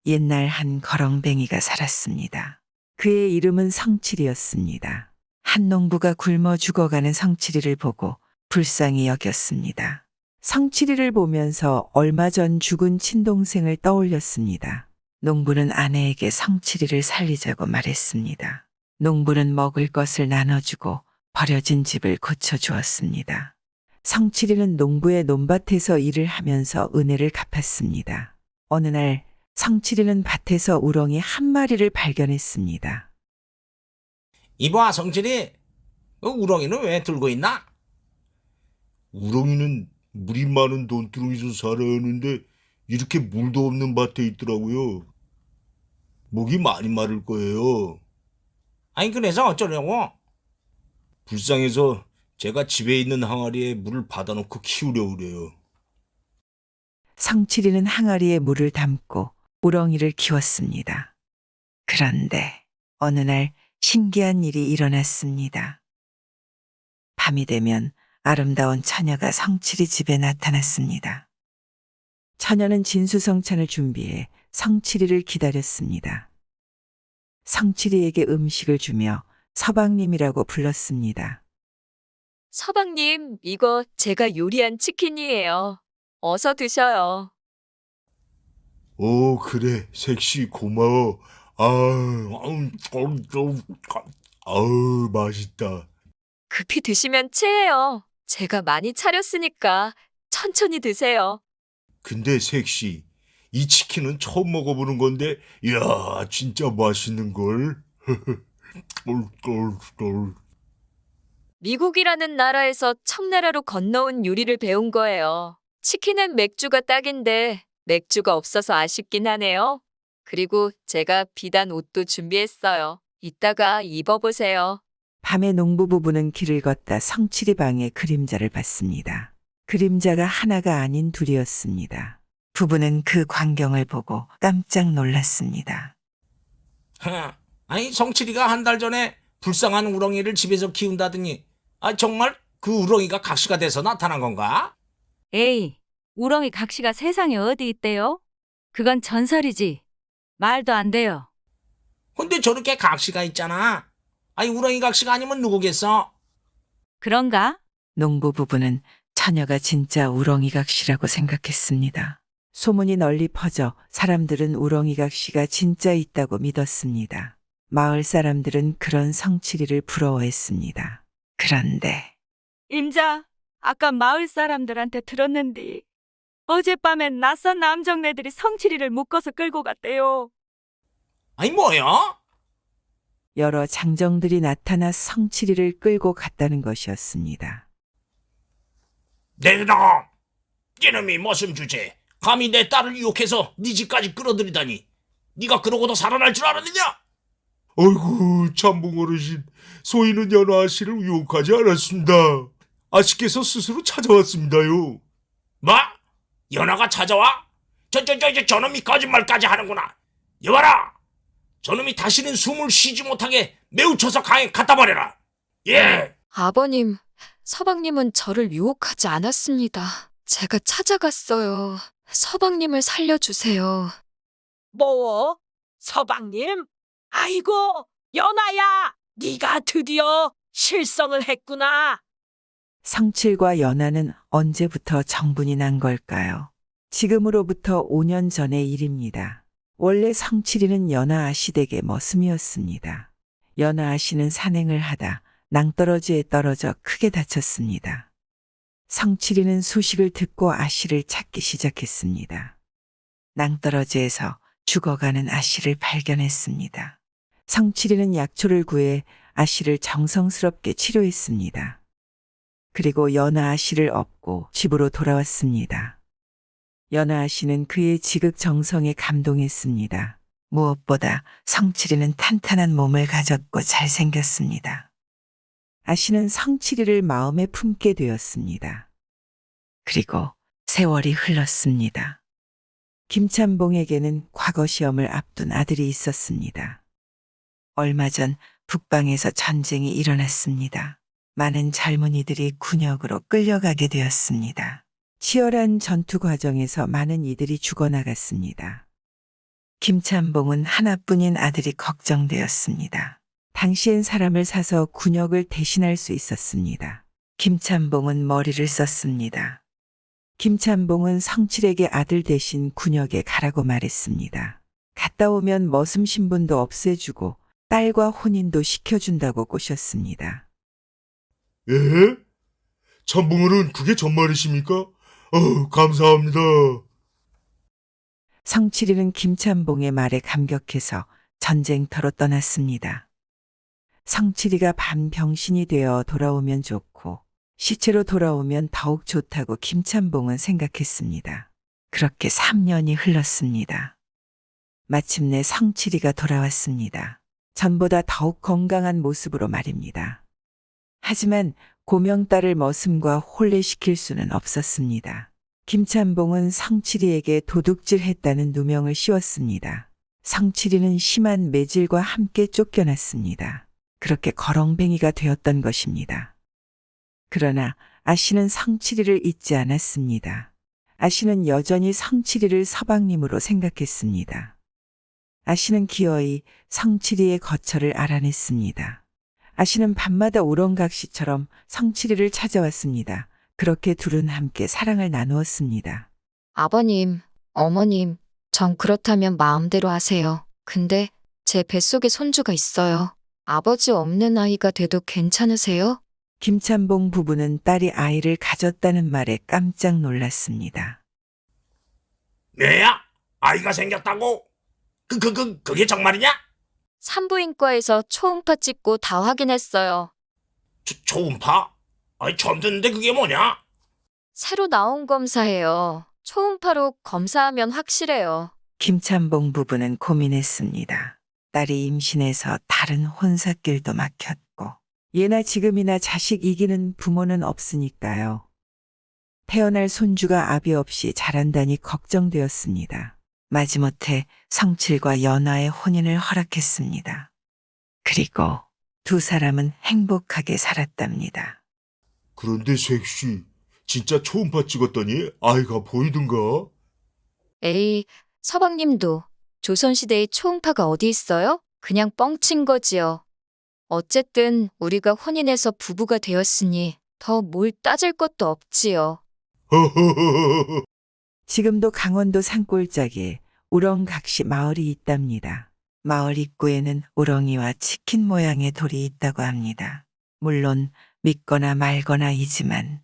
옛날 한 거렁뱅이가 살았습니다. 그의 이름은 성칠이었습니다. 한 농부가 굶어 죽어가는 성칠이를 보고 불쌍히 여겼습니다. 성칠이를 보면서 얼마 전 죽은 친동생을 떠올렸습니다. 농부는 아내에게 성칠이를 살리자고 말했습니다. 농부는 먹을 것을 나눠주고 버려진 집을 고쳐주었습니다. 성칠이는 농부의 논밭에서 일을 하면서 은혜를 갚았습니다. 어느 날 성칠이는 밭에서 우렁이 한 마리를 발견했습니다. 이봐, 성진이, 그 우렁이는 왜 들고 있나? 우렁이는 물이 많은 논두렁에서 살아야 하는데 이렇게 물도 없는 밭에 있더라고요. 목이 많이 마를 거예요. 아니, 그래서 어쩌려고? 불쌍해서 제가 집에 있는 항아리에 물을 받아놓고 키우려고 그래요. 성칠이는 항아리에 물을 담고 우렁이를 키웠습니다. 그런데 어느 날 신기한 일이 일어났습니다. 밤이 되면 아름다운 처녀가 성칠이 집에 나타났습니다. 처녀는 진수성찬을 준비해 성칠이를 기다렸습니다. 성칠이에게 음식을 주며 서방님이라고 불렀습니다. 서방님, 이거 제가 요리한 치킨이에요. 어서 드셔요. 그래, 색시 고마워. 아우, 맛있다. 급히 드시면 체해요. 제가 많이 차렸으니까 천천히 드세요. 근데 색시, 이 치킨은 처음 먹어보는 건데, 이야, 진짜 맛있는걸. 미국이라는 나라에서 청나라로 건너온 요리를 배운 거예요. 치킨은 맥주가 딱인데 맥주가 없어서 아쉽긴 하네요. 그리고 제가 비단 옷도 준비했어요. 이따가 입어보세요. 밤에 농부 부부는 길을 걷다 성칠이 방의 그림자를 봤습니다. 그림자가 하나가 아닌 둘이었습니다. 부부는 그 광경을 보고 깜짝 놀랐습니다. 아니, 성칠이가 한 달 전에 불쌍한 우렁이를 집에서 키운다더니, 정말 그 우렁이가 각시가 돼서 나타난 건가? 에이, 우렁이 각시가 세상에 어디 있대요? 그건 전설이지. 말도 안 돼요. 근데 저렇게 각시가 있잖아. 아니, 우렁이 각시가 아니면 누구겠어? 그런가? 농부 부부는 처녀가 진짜 우렁이각시라고 생각했습니다. 소문이 널리 퍼져 사람들은 우렁이각시가 진짜 있다고 믿었습니다. 마을 사람들은 그런 성칠이를 부러워했습니다. 그런데 임자, 아까 마을 사람들한테 들었는데 어젯밤엔 낯선 남정네들이 성칠이를 묶어서 끌고 갔대요. 아니, 뭐야? 여러 장정들이 나타나 성칠이를 끌고 갔다는 것이었습니다. 내놈! 이놈이 무슨 주제? 감히 내 딸을 유혹해서 네 집까지 끌어들이다니. 네가 그러고도 살아날 줄 알았느냐? 아이고, 참봉 어르신, 소인은 연하 씨를 유혹하지 않았습니다. 아씨께서 스스로 찾아왔습니다요. 뭐? 연하가 찾아와? 저놈이 거짓말까지 하는구나. 여봐라! 저놈이 다시는 숨을 쉬지 못하게 매우 쳐서 강에 갖다 버려라. 예! 아버님, 서방님은 저를 유혹하지 않았습니다. 제가 찾아갔어요. 서방님을 살려주세요. 뭐? 서방님? 아이고, 연아야, 네가 드디어 실성을 했구나. 성칠과 연하는 언제부터 정분이 난 걸까요? 지금으로부터 5년 전의 일입니다. 원래 성칠이는 연하 아씨댁의 머슴이었습니다. 연하 아씨는 산행을 하다 낭떠러지에 떨어져 크게 다쳤습니다. 성칠이는 소식을 듣고 아씨를 찾기 시작했습니다. 낭떠러지에서 죽어가는 아씨를 발견했습니다. 성칠이는 약초를 구해 아씨를 정성스럽게 치료했습니다. 그리고 연하 아씨를 업고 집으로 돌아왔습니다. 연하 아씨는 그의 지극정성에 감동했습니다. 무엇보다 성칠이는 탄탄한 몸을 가졌고 잘생겼습니다. 아씨는 성칠이를 마음에 품게 되었습니다. 그리고 세월이 흘렀습니다. 김참봉에게는 과거 시험을 앞둔 아들이 있었습니다. 얼마 전 북방에서 전쟁이 일어났습니다. 많은 젊은이들이 군역으로 끌려가게 되었습니다. 치열한 전투 과정에서 많은 이들이 죽어나갔습니다. 김찬봉은 하나뿐인 아들이 걱정되었습니다. 당시엔 사람을 사서 군역을 대신할 수 있었습니다. 김찬봉은 머리를 썼습니다. 김찬봉은 성칠에게 아들 대신 군역에 가라고 말했습니다. 갔다 오면 머슴 신분도 없애주고 딸과 혼인도 시켜준다고 꼬셨습니다. 예? 참봉어른 그게 정말이십니까? 감사합니다. 성칠이는 김찬봉의 말에 감격해서 전쟁터로 떠났습니다. 성칠이가 반병신이 되어 돌아오면 좋고 시체로 돌아오면 더욱 좋다고 김찬봉은 생각했습니다. 그렇게 3년이 흘렀습니다. 마침내 성칠이가 돌아왔습니다. 전보다 더욱 건강한 모습으로 말입니다. 하지만 고명딸을 머슴과 혼례시킬 수는 없었습니다. 김찬봉은 성칠이에게 도둑질했다는 누명을 씌웠습니다. 성칠이는 심한 매질과 함께 쫓겨났습니다. 그렇게 거렁뱅이가 되었던 것입니다. 그러나 아씨는 성칠이를 잊지 않았습니다. 아씨는 여전히 성칠이를 서방님으로 생각했습니다. 아씨는 기어이 성칠이의 거처를 알아냈습니다. 아씨는 밤마다 우렁각시처럼 성칠이를 찾아왔습니다. 그렇게 둘은 함께 사랑을 나누었습니다. 아버님, 어머님, 전 그렇다면 마음대로 하세요. 근데 제 뱃속에 손주가 있어요. 아버지 없는 아이가 돼도 괜찮으세요? 김찬봉 부부는 딸이 아이를 가졌다는 말에 깜짝 놀랐습니다. 내야? 아이가 생겼다고? 그게 정말이냐? 산부인과에서 초음파 찍고 다 확인했어요. 초음파? 아니, 처음 듣는데 그게 뭐냐? 새로 나온 검사예요. 초음파로 검사하면 확실해요. 김찬봉 부부는 고민했습니다. 딸이 임신해서 다른 혼사길도 막혔고 예나 지금이나 자식 이기는 부모는 없으니까요. 태어날 손주가 아비 없이 자란다니 걱정되었습니다. 마지못해 성칠과 연하의 혼인을 허락했습니다. 그리고 두 사람은 행복하게 살았답니다. 그런데 색씨, 진짜 초음파 찍었더니 아이가 보이던가? 에이, 서방님도 조선시대에 초음파가 어디 있어요? 그냥 뻥친 거지요. 어쨌든 우리가 혼인해서 부부가 되었으니 더 뭘 따질 것도 없지요. 허허허허. 지금도 강원도 산골짜기에 우렁각시 마을이 있답니다. 마을 입구에는 우렁이와 치킨 모양의 돌이 있다고 합니다. 물론 믿거나 말거나이지만